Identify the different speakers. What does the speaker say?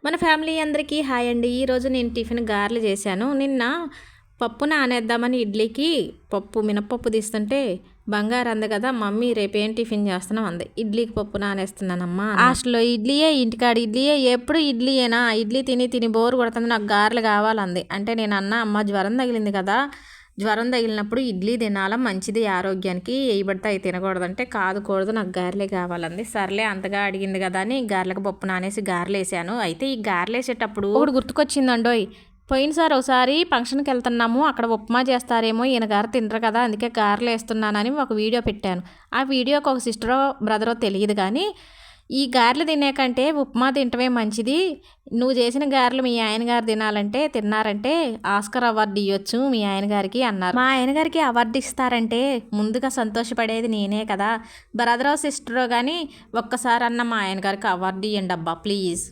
Speaker 1: మన ఫ్యామిలీ అందరికీ హాయ్ అండి. ఈరోజు నేను టిఫిన్ గారెలు చేశాను. నిన్న పప్పు నానేద్దామని ఇడ్లీకి మినప్పప్పు తీస్తుంటే బంగారు అంది కదా, మమ్మీ రేపేం టిఫిన్ చేస్తున్నావు అంది. ఇడ్లీకి పప్పు నానేస్తున్నానమ్మా. హాస్టల్లో ఇడ్లీయే, ఇంటికాడ ఇడ్లీయే, ఎప్పుడు ఇడ్లీయేనా, ఇడ్లీ తిని తిని బోరు కొడుతుంది, నాకు గారెలు కావాలంది. అంటే నేను అన్న, అమ్మ జ్వరం తగిలింది కదా, జ్వరం తగిలినప్పుడు ఇడ్లీ తినాలా, మంచిది ఆరోగ్యానికి, వేయబడితే అవి తినకూడదంటే కూడదు నాకు గారెలే కావాలంది. సర్లే అంతగా అడిగింది కదా అని గారెలకు పప్పు నానేసి గారెలు వేసాను. అయితే ఈ గారెలు వేసేటప్పుడు ఒకటి గుర్తుకొచ్చిందండోయ్. పోయినసారి ఒకసారి ఫంక్షన్కి వెళ్తున్నాము, అక్కడ ఉప్మా చేస్తారేమో, ఈయన గారు తినరు కదా, అందుకే గారెలు వేస్తున్నానని ఒక వీడియో పెట్టాను. ఆ వీడియోకి ఒక సిస్టరో బ్రదరో తెలియదు కానీ, ఈ గారెలు తినే కంటే ఉప్మా తింటమే మంచిది, నువ్వు చేసిన గారెలు మీ ఆయన గారు తిన్నారంటే ఆస్కర్ అవార్డు ఇవ్వచ్చు మీ ఆయన గారికి అన్నారు. మా ఆయన గారికి అవార్డు ఇస్తారంటే ముందుగా సంతోషపడేది నేనే కదా, బ్రదరో సిస్టరో కానీ ఒక్కసారి అన్న మా ఆయన గారికి అవార్డు ఇవ్వండి అబ్బా ప్లీజ్.